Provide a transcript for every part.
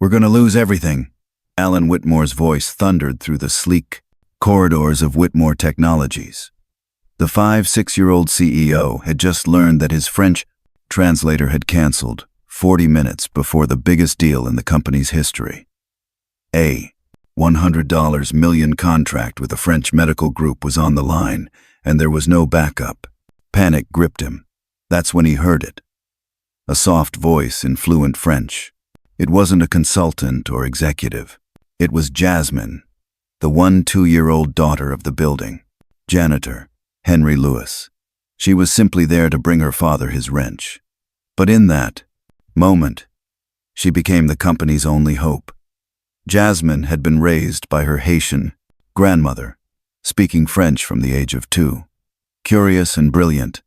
We're gonna lose everything. Alan Whitmore's voice thundered through the sleek corridors of Whitmore Technologies. The 6-year-old CEO had just learned that his French translator had canceled 40 minutes before the biggest deal in the company's history. A $100 million contract with a French medical group was on the line, and there was no backup. Panic gripped him. That's when he heard it. A soft voice in fluent French. It wasn't a consultant or executive. It was Jasmine, the 2-year-old daughter of the building. Janitor, Henry Lewis. She was simply there to bring her father his wrench. But in that moment, she became the company's only hope. Jasmine had been raised by her Haitian grandmother, speaking French from the age of 2. Curious and brilliant,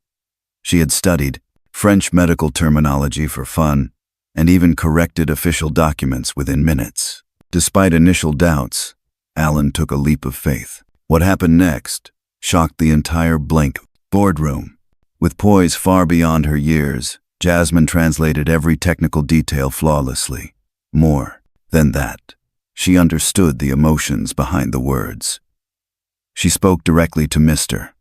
she had studied French medical terminology for fun and even corrected official documents within minutes. Despite initial doubts, Alan took a leap of faith. What happened next shocked the entire boardroom. With poise far beyond her years, Jasmine translated every technical detail flawlessly. More than that, she understood the emotions behind the words. She spoke directly to Mr.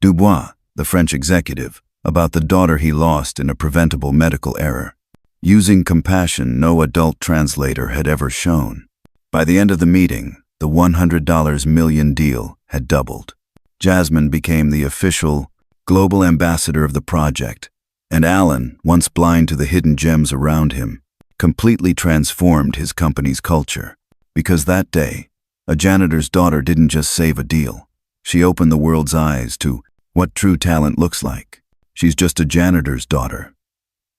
Dubois, the French executive, about the daughter he lost in a preventable medical error, using compassion no adult translator had ever shown. By the end of the meeting, the $100 million deal had doubled. Jasmine became the official global ambassador of the project, and Alan, once blind to the hidden gems around him, completely transformed his company's culture. Because that day, a janitor's daughter didn't just save a deal. She opened the world's eyes to what true talent looks like. She's just a janitor's daughter.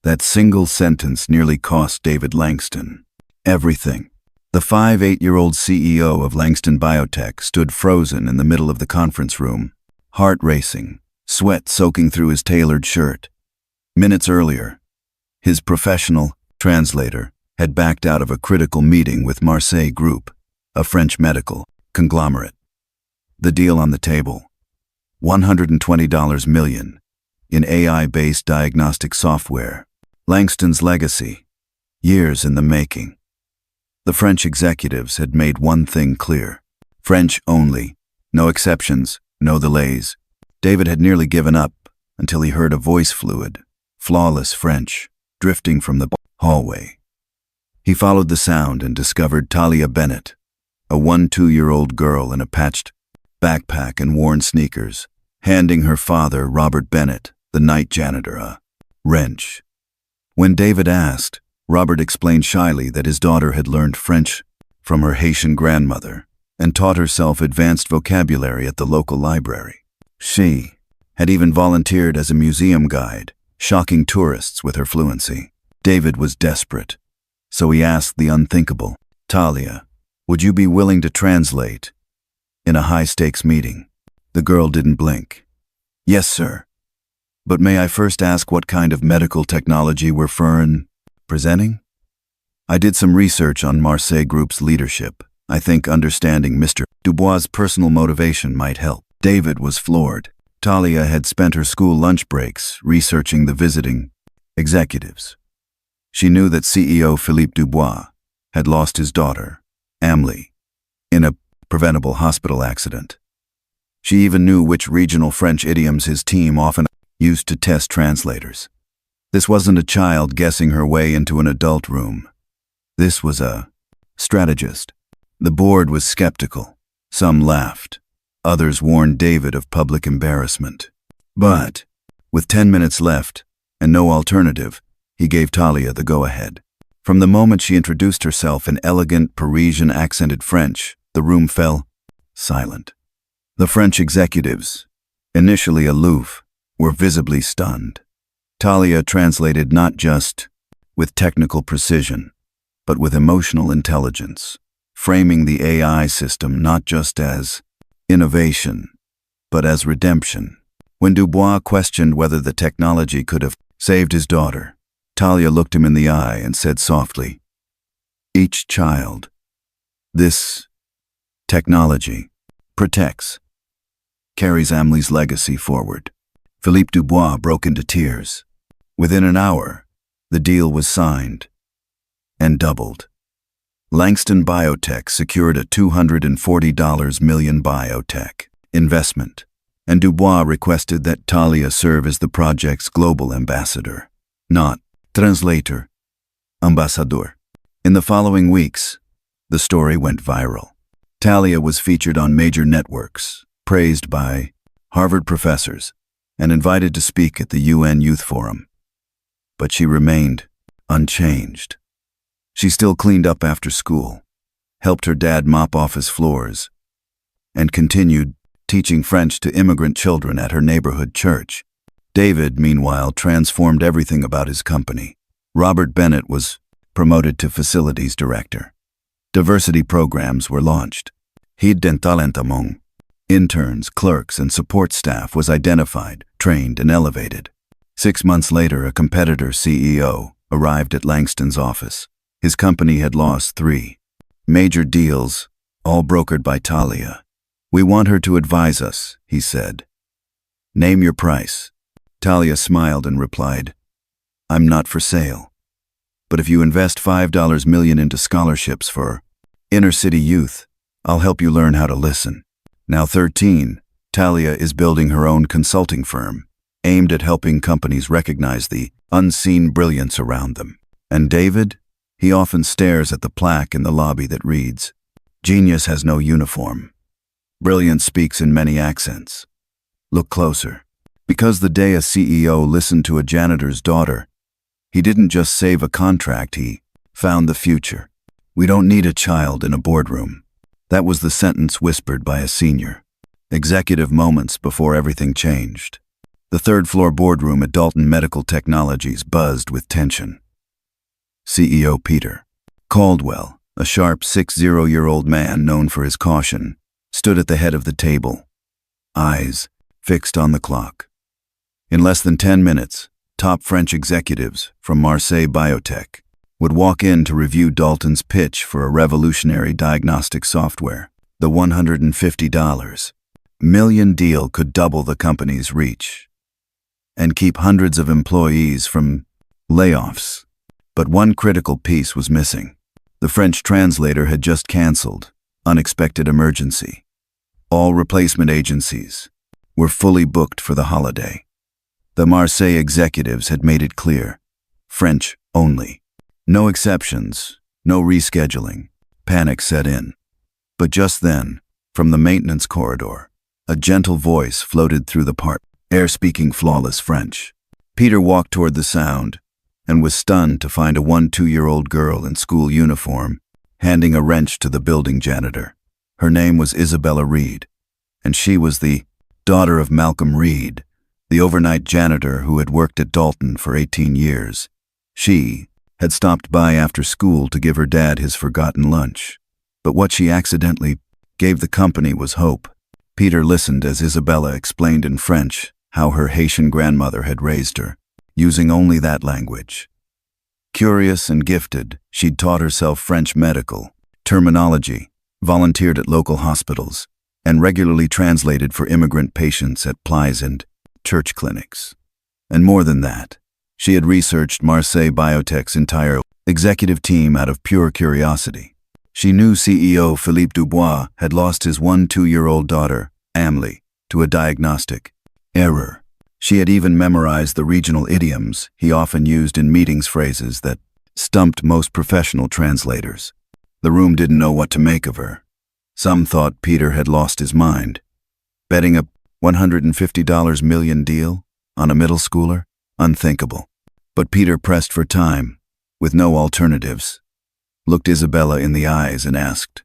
That single sentence nearly cost David Langston everything. The 8-year-old CEO of Langston Biotech stood frozen in the middle of the conference room, heart racing, sweat soaking through his tailored shirt. Minutes earlier, his professional translator had backed out of a critical meeting with Marseille Group, a French medical conglomerate. The deal on the table, $120 million in AI-based diagnostic software. Langston's legacy, years in the making. The French executives had made one thing clear: French only, no exceptions, no delays. David had nearly given up until he heard a voice fluid, flawless French, drifting from the hallway. He followed the sound and discovered Talia Bennett, a 2-year-old girl in a patched backpack and worn sneakers, handing her father, Robert Bennett, the night janitor, a wrench. When David asked, Robert explained shyly that his daughter had learned French from her Haitian grandmother and taught herself advanced vocabulary at the local library. She had even volunteered as a museum guide, shocking tourists with her fluency. David was desperate, so he asked the unthinkable, "Talia, would you be willing to translate in a high-stakes meeting?" The girl didn't blink. "Yes, sir. But may I first ask what kind of medical technology we're presenting?" I did some research on Marseille Group's leadership. I think understanding Mr. Dubois' personal motivation might help. David was floored. Talia had spent her school lunch breaks researching the visiting executives. She knew that CEO Philippe Dubois had lost his daughter, Amelie, in a preventable hospital accident. She even knew which regional French idioms his team often used to test translators. This wasn't a child guessing her way into an adult room. This was a strategist. The board was skeptical. Some laughed. Others warned David of public embarrassment. But, with 10 minutes left and no alternative, he gave Talia the go-ahead. From the moment she introduced herself in elegant Parisian-accented French, the room fell silent. The French executives, initially aloof, were visibly stunned. Talia translated not just with technical precision, but with emotional intelligence, framing the AI system not just as innovation, but as redemption. When Dubois questioned whether the technology could have saved his daughter, Talia looked him in the eye and said softly, "Each child this technology protects carries Amelie's legacy forward." Philippe Dubois broke into tears. Within an hour, the deal was signed and doubled. Langston Biotech secured a $240 million biotech investment, and Dubois requested that Talia serve as the project's global ambassador, not translator, ambassador. In the following weeks, the story went viral. Talia was featured on major networks, praised by Harvard professors, and invited to speak at the UN Youth Forum. But she remained unchanged. She still cleaned up after school, helped her dad mop office floors, and continued teaching French to immigrant children at her neighborhood church. David, meanwhile, transformed everything about his company. Robert Bennett was promoted to facilities director. Diversity programs were launched. Hidden talent among interns, clerks, and support staff was identified, trained, and elevated. 6 months later, a competitor CEO arrived at Langston's office. His company had lost 3 major deals, all brokered by Talia. "We want her to advise us," he said. "Name your price." Talia smiled and replied, "I'm not for sale. But if you invest $5 million into scholarships for inner-city youth, I'll help you learn how to listen." Now 13, Talia is building her own consulting firm, aimed at helping companies recognize the unseen brilliance around them. And David? He often stares at the plaque in the lobby that reads, "Genius has no uniform. Brilliance speaks in many accents." Look closer. Because the day a CEO listened to a janitor's daughter, he didn't just save a contract, he found the future. "We don't need a child in a boardroom." That was the sentence whispered by a senior executive moments before everything changed. The third-floor boardroom at Dalton Medical Technologies buzzed with tension. CEO Peter Caldwell, a sharp 60-year-old man known for his caution, stood at the head of the table, eyes fixed on the clock. In less than 10 minutes, top French executives from Marseille Biotech would walk in to review Dalton's pitch for a revolutionary diagnostic software. The $150 million deal could double the company's reach and keep hundreds of employees from layoffs. But one critical piece was missing. The French translator had just canceled. Unexpected emergency. All replacement agencies were fully booked for the holiday. The Marseille executives had made it clear. French only. No exceptions, no rescheduling. Panic set in. But just then, from the maintenance corridor, a gentle voice floated through the air speaking flawless French. Peter walked toward the sound and was stunned to find a 1-2-year-old girl in school uniform handing a wrench to the building janitor. Her name was Isabella Reed, and she was the daughter of Malcolm Reed, the overnight janitor who had worked at Dalton for 18 years. She had stopped by after school to give her dad his forgotten lunch. But what she accidentally gave the company was hope. Peter listened as Isabella explained in French how her Haitian grandmother had raised her, using only that language. Curious and gifted, she'd taught herself French medical terminology, volunteered at local hospitals, and regularly translated for immigrant patients at plies and church clinics. And more than that, she had researched Marseille Biotech's entire executive team out of pure curiosity. She knew CEO Philippe Dubois had lost his 1-2-year-old daughter, Amelie, to a diagnostic error. She had even memorized the regional idioms he often used in meetings, phrases that stumped most professional translators. The room didn't know what to make of her. Some thought Peter had lost his mind. Betting a $150 million deal on a middle schooler? Unthinkable. But Peter pressed for time, with no alternatives, looked Isabella in the eyes and asked,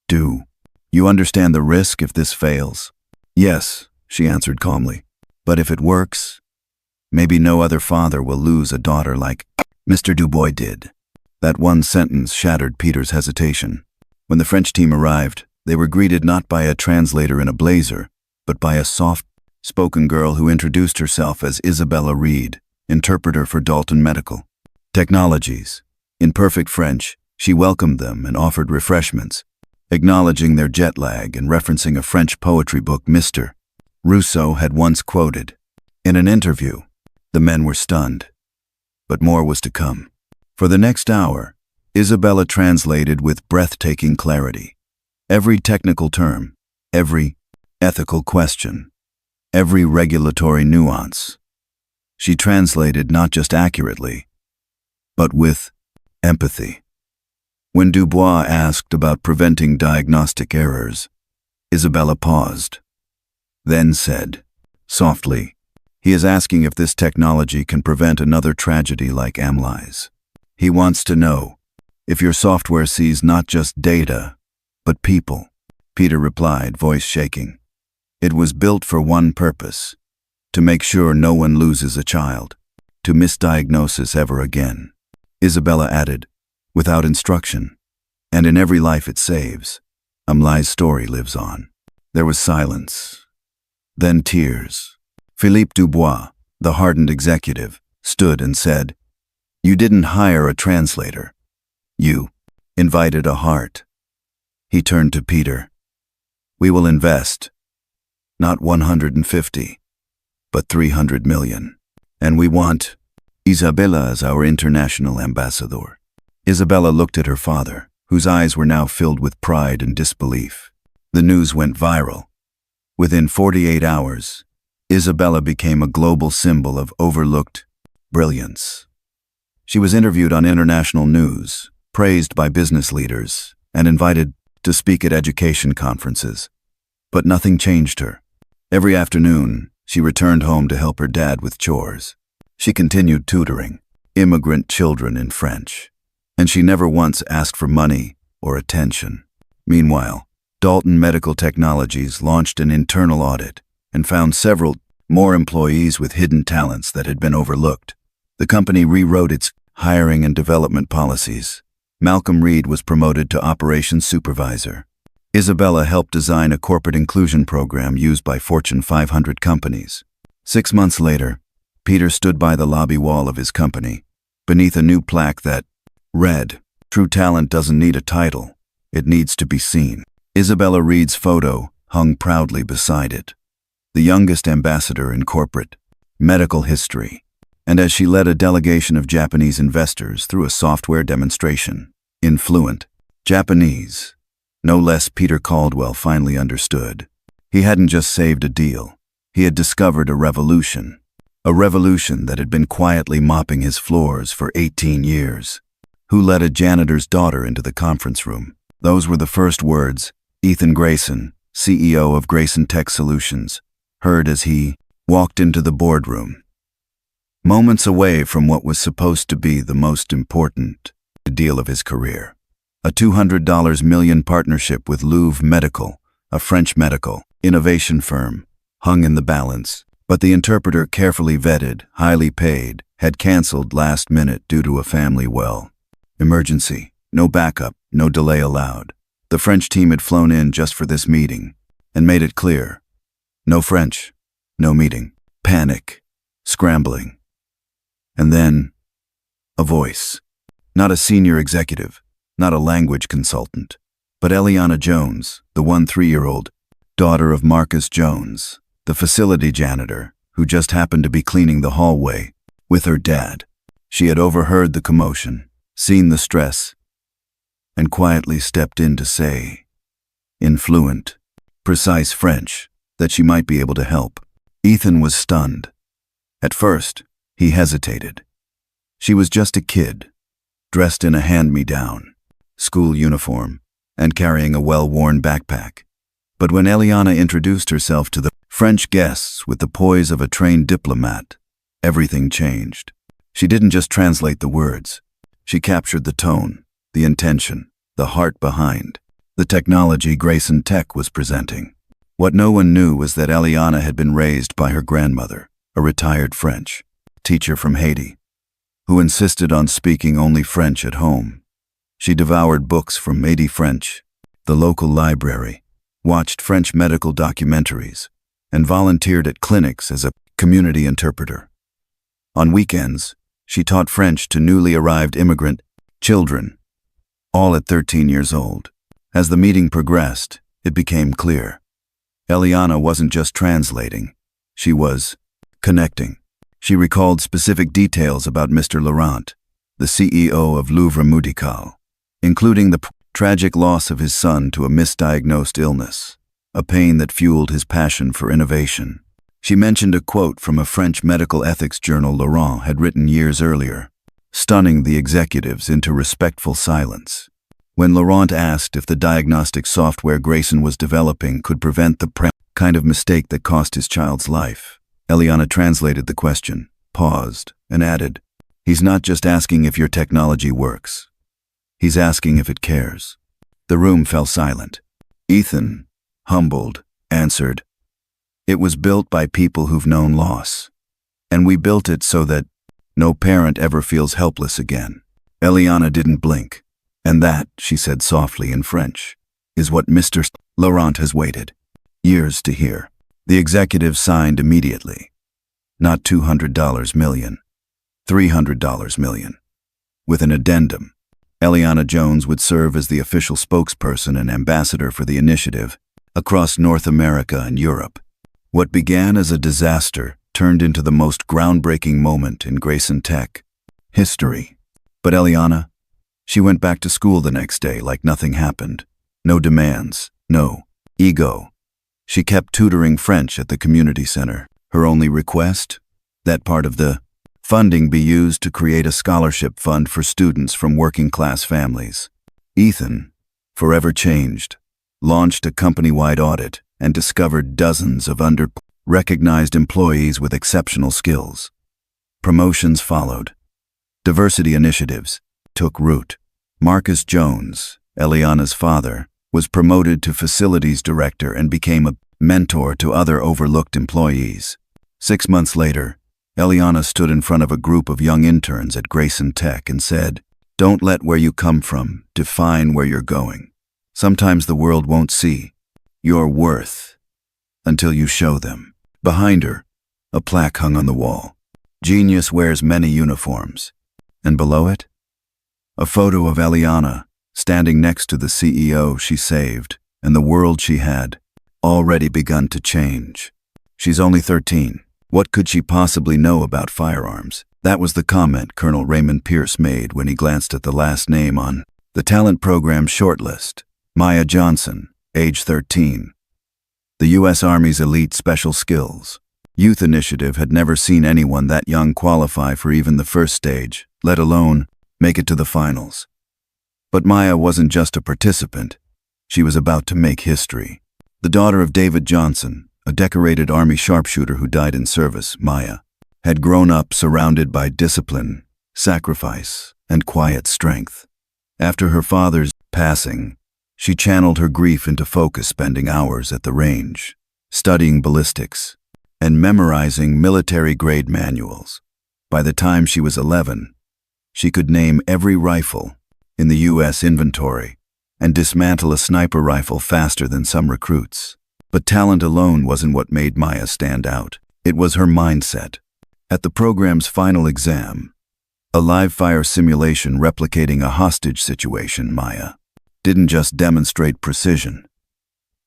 "Do you understand the risk if this fails?" "Yes," she answered calmly. "But if it works, maybe no other father will lose a daughter like Mr. Dubois did." That one sentence shattered Peter's hesitation. When the French team arrived, they were greeted not by a translator in a blazer, but by a soft-spoken girl who introduced herself as Isabella Reed, interpreter for Dalton Medical Technologies. In perfect French, she welcomed them and offered refreshments, acknowledging their jet lag and referencing a French poetry book Mr. Rousseau had once quoted. In an interview, the men were stunned. But more was to come. For the next hour, Isabella translated with breathtaking clarity. Every technical term, every ethical question, every regulatory nuance. She translated not just accurately, but with empathy. When Dubois asked about preventing diagnostic errors, Isabella paused, then said, softly, "He is asking if this technology can prevent another tragedy like Amli's. He wants to know if your software sees not just data, but people." Peter replied, voice shaking. "It was built for one purpose, to make sure no one loses a child, to misdiagnosis ever again." Isabella added, "Without instruction, and in every life it saves, Amli's story lives on." There was silence, then tears. Philippe Dubois, the hardened executive, stood and said, "You didn't hire a translator. You invited a heart." He turned to Peter. "We will invest, not 150, but 300 million. And we want Isabella as our international ambassador." Isabella looked at her father, whose eyes were now filled with pride and disbelief. The news went viral. Within 48 hours, Isabella became a global symbol of overlooked brilliance. She was interviewed on international news, praised by business leaders, and invited to speak at education conferences. But nothing changed her. Every afternoon, she returned home to help her dad with chores. She continued tutoring immigrant children in French, and she never once asked for money or attention. Meanwhile, Dalton Medical Technologies launched an internal audit and found several more employees with hidden talents that had been overlooked. The company rewrote its hiring and development policies. Malcolm Reed was promoted to operations supervisor. Isabella helped design a corporate inclusion program used by Fortune 500 companies. 6 months later, Peter stood by the lobby wall of his company, beneath a new plaque that read, "True talent doesn't need a title, it needs to be seen." Isabella Reed's photo hung proudly beside it, the youngest ambassador in corporate medical history, and as she led a delegation of Japanese investors through a software demonstration in fluent Japanese, no less, Peter Caldwell finally understood. He hadn't just saved a deal, he had discovered a revolution that had been quietly mopping his floors for 18 years. "Who let a janitor's daughter into the conference room?" Those were the first words Ethan Grayson, CEO of Grayson Tech Solutions, heard as he walked into the boardroom. Moments away from what was supposed to be the most important deal of his career. A $200 million partnership with Louvre Medical, a French medical innovation firm, hung in the balance, but the interpreter, carefully vetted, highly paid, had canceled last minute due to a family emergency. No backup, no delay allowed. The French team had flown in just for this meeting and made it clear. No French, no meeting. Panic, scrambling. And then, a voice. Not a senior executive, not a language consultant, but Eliana Jones, the 13-year-old daughter of Marcus Jones, the facility janitor, who just happened to be cleaning the hallway with her dad. She had overheard the commotion, seen the stress, and quietly stepped in to say, in fluent, precise French, that she might be able to help. Ethan was stunned. At first, he hesitated. She was just a kid, dressed in a hand-me-down school uniform and carrying a well-worn backpack. But when Eliana introduced herself to the French guests with the poise of a trained diplomat, everything changed. She didn't just translate the words. She captured the tone, the intention, the heart behind the technology Grayson Tech was presenting. What no one knew was that Eliana had been raised by her grandmother, a retired French teacher from Haiti, who insisted on speaking only French at home. She devoured books from Haiti French, the local library, watched French medical documentaries, and volunteered at clinics as a community interpreter. On weekends, she taught French to newly arrived immigrant children, all at 13 years old. As the meeting progressed, it became clear. Eliana wasn't just translating, she was connecting. She recalled specific details about Mr. Laurent, the CEO of Louvre Medical, including the tragic loss of his son to a misdiagnosed illness, a pain that fueled his passion for innovation. She mentioned a quote from a French medical ethics journal Laurent had written years earlier, stunning the executives into respectful silence. When Laurent asked if the diagnostic software Grayson was developing could prevent the kind of mistake that cost his child's life, Eliana translated the question, paused, and added, "He's not just asking if your technology works. He's asking if it cares." The room fell silent. Ethan, humbled, answered, "It was built by people who've known loss. And we built it so that no parent ever feels helpless again." Eliana didn't blink. "And that," she said softly in French, "is what Mr. Laurent has waited years to hear." The executive signed immediately. Not $200 million, $300 million. With an addendum. Eliana Jones would serve as the official spokesperson and ambassador for the initiative across North America and Europe. What began as a disaster turned into the most groundbreaking moment in Grayson Tech history. But Eliana, she went back to school the next day like nothing happened. No demands, no ego. She kept tutoring French at the community center. Her only request? That part of the funding be used to create a scholarship fund for students from working-class families. Ethan, forever changed, launched a company-wide audit and discovered dozens of under-recognized employees with exceptional skills. Promotions followed. Diversity initiatives took root. Marcus Jones, Eliana's father, was promoted to facilities director and became a mentor to other overlooked employees. 6 months later, Eliana stood in front of a group of young interns at Grayson Tech and said, "Don't let where you come from define where you're going. Sometimes the world won't see your worth until you show them." Behind her, a plaque hung on the wall. "Genius wears many uniforms." And below it, a photo of Eliana standing next to the CEO she saved and the world she had already begun to change. She's only 13. What could she possibly know about firearms? That was the comment Colonel Raymond Pierce made when he glanced at the last name on the talent program shortlist. Maya Johnson, age 13. The U.S. Army's elite special skills youth initiative had never seen anyone that young qualify for even the first stage, let alone make it to the finals. But Maya wasn't just a participant. She was about to make history. The daughter of David Johnson, a decorated Army sharpshooter who died in service, Maya, had grown up surrounded by discipline, sacrifice, and quiet strength. After her father's passing, she channeled her grief into focus, spending hours at the range, studying ballistics, and memorizing military-grade manuals. By the time she was 11, she could name every rifle in the U.S. inventory and dismantle a sniper rifle faster than some recruits. But talent alone wasn't what made Maya stand out. It was her mindset. At the program's final exam, a live-fire simulation replicating a hostage situation, Maya didn't just demonstrate precision.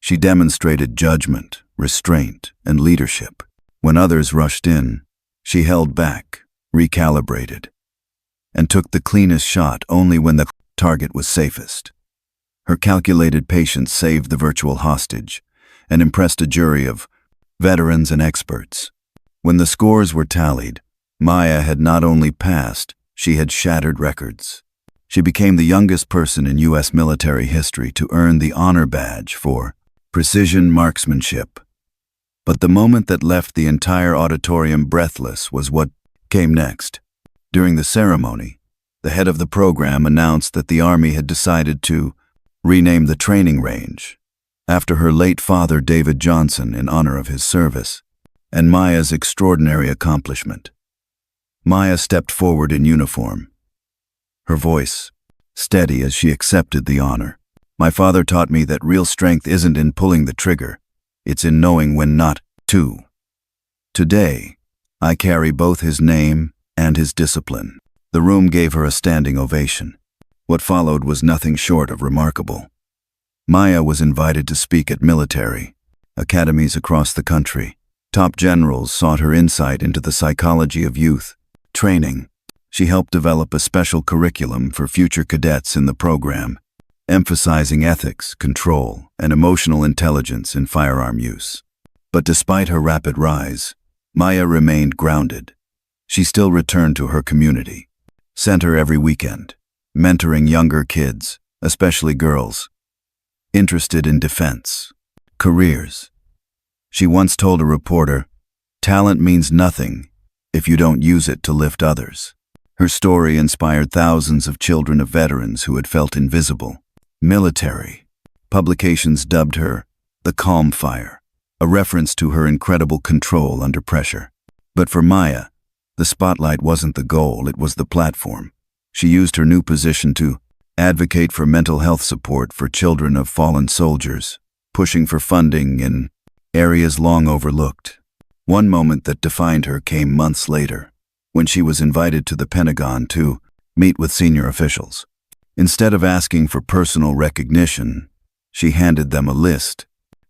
She demonstrated judgment, restraint, and leadership. When others rushed in, she held back, recalibrated, and took the cleanest shot only when the target was safest. Her calculated patience saved the virtual hostage and impressed a jury of veterans and experts. When the scores were tallied, Maya had not only passed, she had shattered records. She became the youngest person in U.S. military history to earn the honor badge for precision marksmanship. But the moment that left the entire auditorium breathless was what came next. During the ceremony, the head of the program announced that the Army had decided to rename the training range after her late father David Johnson in honor of his service and Maya's extraordinary accomplishment. Maya stepped forward in uniform, her voice steady as she accepted the honor. "My father taught me that real strength isn't in pulling the trigger, it's in knowing when not to. Today, I carry both his name and his discipline." The room gave her a standing ovation. What followed was nothing short of remarkable. Maya was invited to speak at military academies across the country. Top generals sought her insight into the psychology of youth training. She helped develop a special curriculum for future cadets in the program, emphasizing ethics, control, and emotional intelligence in firearm use. But despite her rapid rise, Maya remained grounded. She still returned to her community, center every weekend, mentoring younger kids, especially girls, interested in defense, careers. She once told a reporter, "Talent means nothing if you don't use it to lift others." Her story inspired thousands of children of veterans who had felt invisible. Military publications dubbed her the Calm Fire, a reference to her incredible control under pressure. But for Maya, the spotlight wasn't the goal, it was the platform. She used her new position to advocate for mental health support for children of fallen soldiers, pushing for funding in areas long overlooked. One moment that defined her came months later, when she was invited to the Pentagon to meet with senior officials. Instead of asking for personal recognition, she handed them a list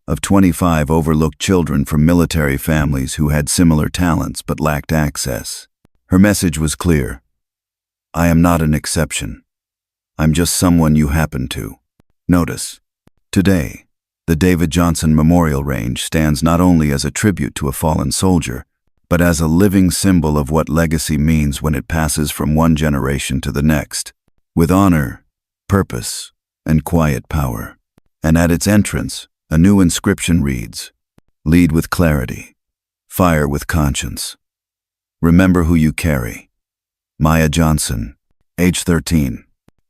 of 25 overlooked children from military families who had similar talents but lacked access. Her message was clear: "I am not an exception. I'm just someone you happen to notice." Today, the David Johnson Memorial Range stands not only as a tribute to a fallen soldier, but as a living symbol of what legacy means when it passes from one generation to the next, with honor, purpose, and quiet power. And at its entrance, a new inscription reads, "Lead with clarity, fire with conscience. Remember who you carry." Maya Johnson, age 13.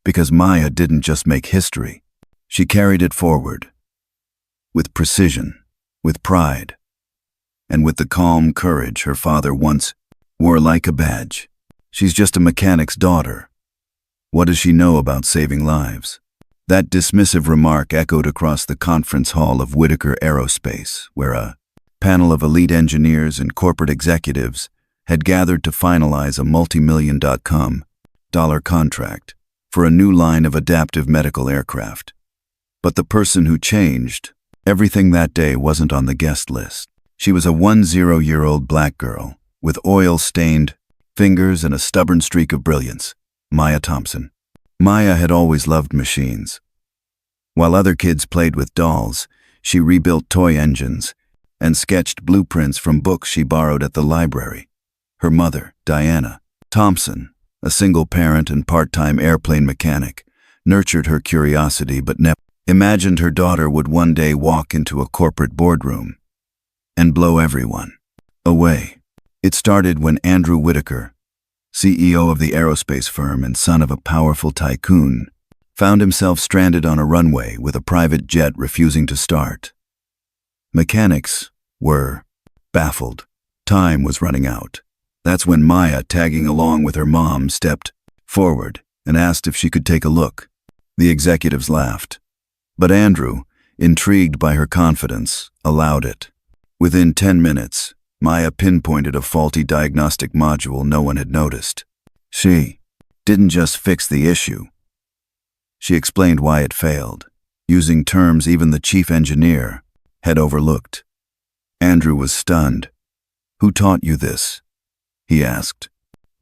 Because Maya didn't just make history, she carried it forward. With precision, with pride, and with the calm courage her father once wore like a badge. She's just a mechanic's daughter. What does she know about saving lives? That dismissive remark echoed across the conference hall of Whitaker Aerospace, where a panel of elite engineers and corporate executives had gathered to finalize a multi-million.com contract for a new line of adaptive medical aircraft. But the person who changed everything that day wasn't on the guest list. She was a 10-year-old black girl with oil-stained fingers and a stubborn streak of brilliance, Maya Thompson. Maya had always loved machines. While other kids played with dolls, she rebuilt toy engines and sketched blueprints from books she borrowed at the library. Her mother, Diana Thompson, a single parent and part-time airplane mechanic, nurtured her curiosity but never imagined her daughter would one day walk into a corporate boardroom and blow everyone away. It started when Andrew Whitaker, CEO of the aerospace firm and son of a powerful tycoon, found himself stranded on a runway with a private jet refusing to start. Mechanics were baffled. Time was running out. That's when Maya, tagging along with her mom, stepped forward and asked if she could take a look. The executives laughed. But Andrew, intrigued by her confidence, allowed it. Within 10 minutes, Maya pinpointed a faulty diagnostic module no one had noticed. She didn't just fix the issue. She explained why it failed, using terms even the chief engineer had overlooked. Andrew was stunned. "Who taught you this?" he asked.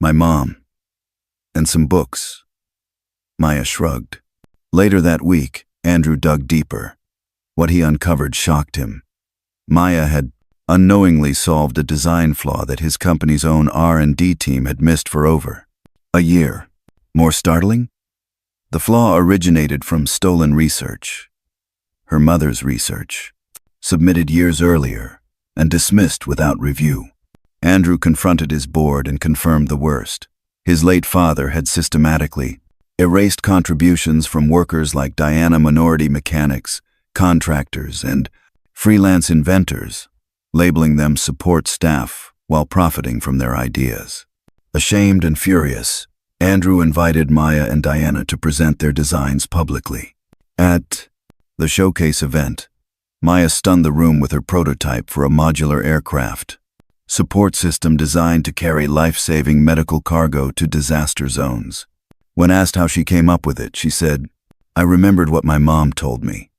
"My mom. And some books." Maya shrugged. Later that week, Andrew dug deeper. What he uncovered shocked him. Maya had unknowingly solved a design flaw that his company's own R&D team had missed for over a year. More startling? The flaw originated from stolen research. Her mother's research, submitted years earlier and dismissed without review. Andrew confronted his board and confirmed the worst. His late father had systematically erased contributions from workers like Diana, minority mechanics, contractors, and freelance inventors, labeling them support staff while profiting from their ideas. Ashamed and furious, Andrew invited Maya and Diana to present their designs publicly. At the showcase event, Maya stunned the room with her prototype for a modular aircraft support system designed to carry life-saving medical cargo to disaster zones. When asked how she came up with it, she said, "I remembered what my mom told me,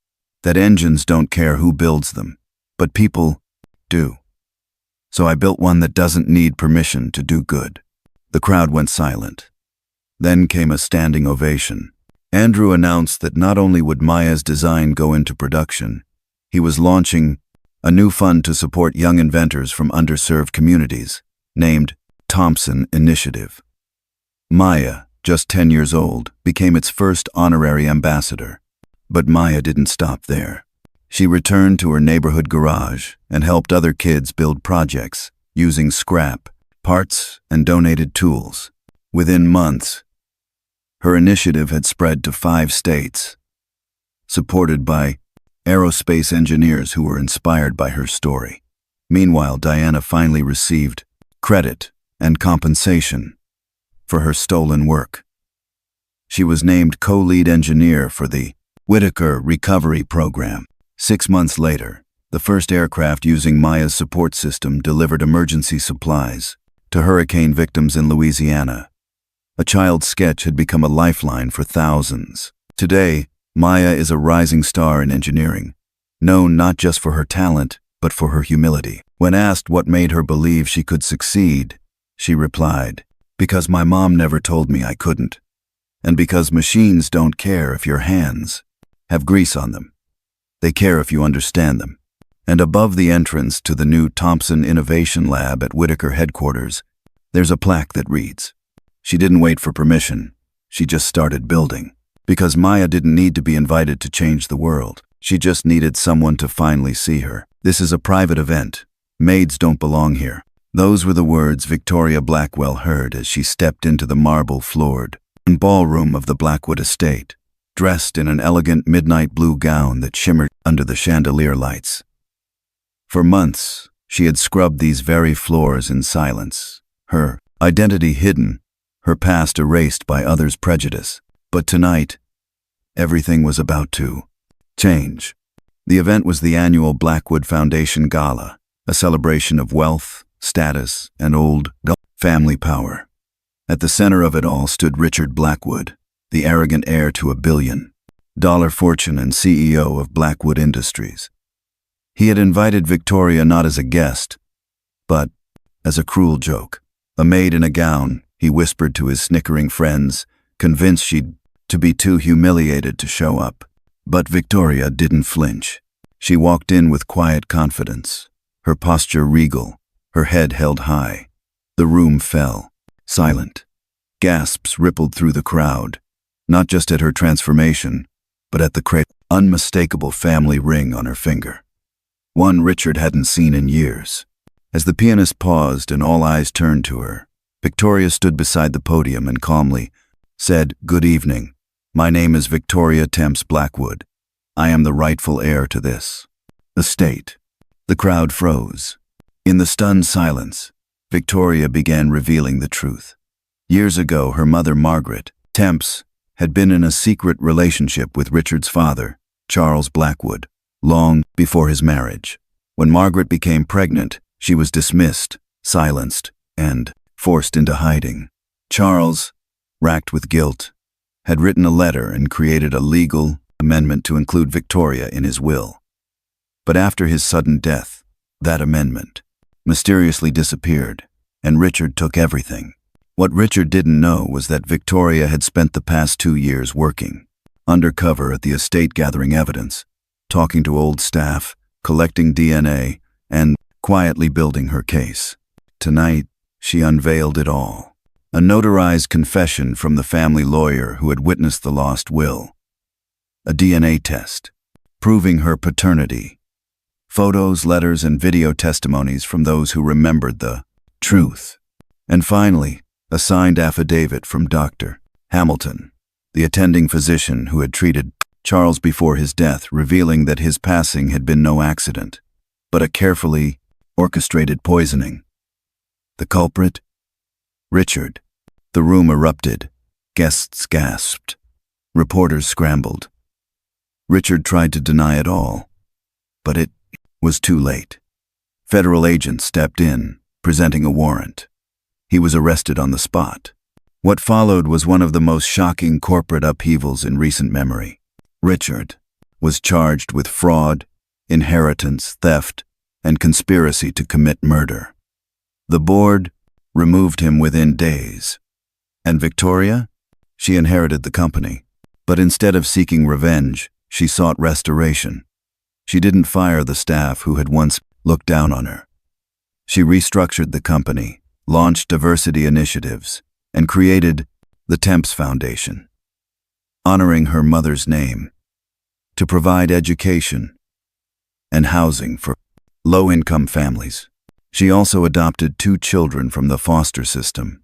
that engines don't care who builds them, but people do. So I built one that doesn't need permission to do good." The crowd went silent. Then came a standing ovation. Andrew announced that not only would Maya's design go into production, he was launching a new fund to support young inventors from underserved communities, named Thompson Initiative. Maya, just 10 years old, became its first honorary ambassador. But Maya didn't stop there. She returned to her neighborhood garage and helped other kids build projects using scrap, parts, and donated tools. Within months, her initiative had spread to 5 states, supported by aerospace engineers who were inspired by her story. Meanwhile, Diana finally received credit and compensation for her stolen work. She was named co-lead engineer for the Whitaker Recovery Program. 6 months later, the first aircraft using Maya's support system delivered emergency supplies to hurricane victims in Louisiana. A child's sketch had become a lifeline for thousands. Today, Maya is a rising star in engineering, known not just for her talent, but for her humility. When asked what made her believe she could succeed, she replied, "Because my mom never told me I couldn't. And because machines don't care if your hands have grease on them. They care if you understand them." And above the entrance to the new Thompson Innovation Lab at Whitaker headquarters, there's a plaque that reads, "She didn't wait for permission. She just started building." Because Maya didn't need to be invited to change the world. She just needed someone to finally see her. "This is a private event. Maids don't belong here." Those were the words Victoria Blackwell heard as she stepped into the marble-floored ballroom of the Blackwood estate, dressed in an elegant midnight blue gown that shimmered under the chandelier lights. For months, she had scrubbed these very floors in silence, her identity hidden, her past erased by others' prejudice. But tonight, everything was about to change. The event was the annual Blackwood Foundation Gala, a celebration of wealth, status, and old family power. At the center of it all stood Richard Blackwood, the arrogant heir to a $1 billion fortune and CEO of Blackwood Industries. He had invited Victoria not as a guest, but as a cruel joke. A maid in a gown, he whispered to his snickering friends, convinced she'd to be too humiliated to show up. But Victoria didn't flinch. She walked in with quiet confidence, her posture regal, her head held high. The room fell, silent. Gasps rippled through the crowd, not just at her transformation, but at the unmistakable family ring on her finger. One Richard hadn't seen in years. As the pianist paused and all eyes turned to her, Victoria stood beside the podium and calmly said, "Good evening. My name is Victoria Temps Blackwood. I am the rightful heir to this estate." The crowd froze. In the stunned silence, Victoria began revealing the truth. Years ago, her mother, Margaret Temps, had been in a secret relationship with Richard's father, Charles Blackwood, long before his marriage. When Margaret became pregnant, she was dismissed, silenced, and forced into hiding. Charles, racked with guilt, had written a letter and created a legal amendment to include Victoria in his will. But after his sudden death, that amendment mysteriously disappeared, and Richard took everything. What Richard didn't know was that Victoria had spent the past 2 years working undercover at the estate, gathering evidence, talking to old staff, collecting DNA, and quietly building her case. Tonight, she unveiled it all. A notarized confession from the family lawyer who had witnessed the lost will. A DNA test, proving her paternity. Photos, letters, and video testimonies from those who remembered the truth. And finally, a signed affidavit from Dr. Hamilton, the attending physician who had treated Charles before his death, revealing that his passing had been no accident, but a carefully orchestrated poisoning. The culprit? Richard. The room erupted. Guests gasped. Reporters scrambled. Richard tried to deny it all, but it was too late. Federal agents stepped in, presenting a warrant. He was arrested on the spot. What followed was one of the most shocking corporate upheavals in recent memory. Richard was charged with fraud, inheritance, theft, and conspiracy to commit murder. The board removed him within days. And Victoria? She inherited the company. But instead of seeking revenge, she sought restoration. She didn't fire the staff who had once looked down on her. She restructured the company, launched diversity initiatives, and created the Temps Foundation, honoring her mother's name, to provide education and housing for low-income families. She also adopted 2 children from the foster system,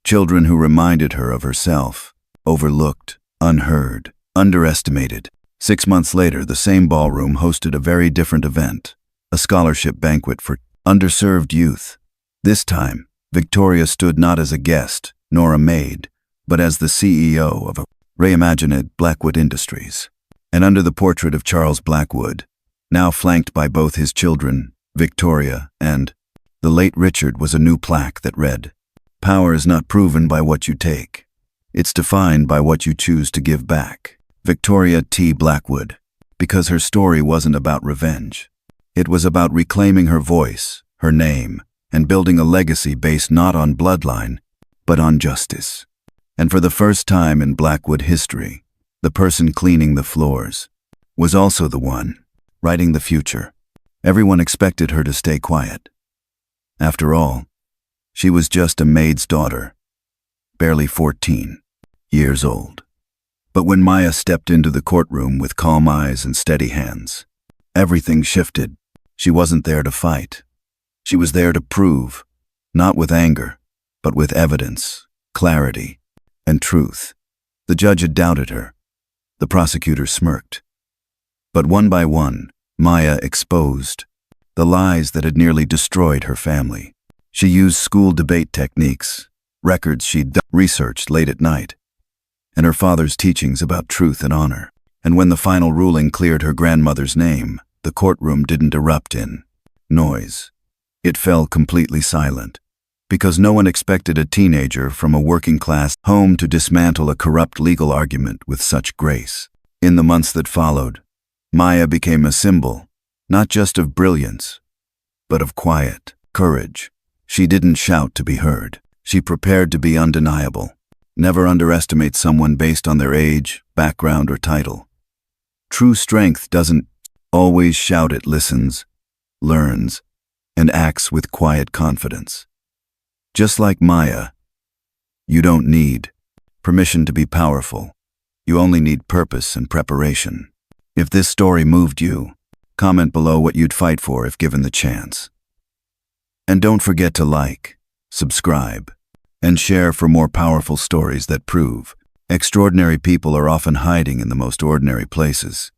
children who reminded her of herself, overlooked, unheard, underestimated. 6 months later, the same ballroom hosted a very different event, a scholarship banquet for underserved youth. This time, Victoria stood not as a guest, nor a maid, but as the CEO of a reimagined Blackwood Industries. And under the portrait of Charles Blackwood, now flanked by both his children, Victoria and the late Richard, was a new plaque that read, "Power is not proven by what you take. It's defined by what you choose to give back." Victoria T. Blackwood, because her story wasn't about revenge. It was about reclaiming her voice, her name, and building a legacy based not on bloodline, but on justice. And for the first time in Blackwood history, the person cleaning the floors was also the one writing the future. Everyone expected her to stay quiet. After all, she was just a maid's daughter, barely 14 years old. But when Maya stepped into the courtroom with calm eyes and steady hands, everything shifted. She wasn't there to fight. She was there to prove, not with anger, but with evidence, clarity, and truth. The judge had doubted her. The prosecutor smirked. But one by one, Maya exposed the lies that had nearly destroyed her family. She used school debate techniques, records she'd researched late at night, and her father's teachings about truth and honor. And when the final ruling cleared her grandmother's name, the courtroom didn't erupt in noise. It fell completely silent, because no one expected a teenager from a working-class home to dismantle a corrupt legal argument with such grace. In the months that followed, Maya became a symbol, not just of brilliance, but of quiet courage. She didn't shout to be heard. She prepared to be undeniable. Never underestimate someone based on their age, background, or title. True strength doesn't always shout, it listens, learns, and acts with quiet confidence. Just like Maya, you don't need permission to be powerful. You only need purpose and preparation. If this story moved you, comment below what you'd fight for if given the chance. And don't forget to like, subscribe, and share for more powerful stories that prove extraordinary people are often hiding in the most ordinary places.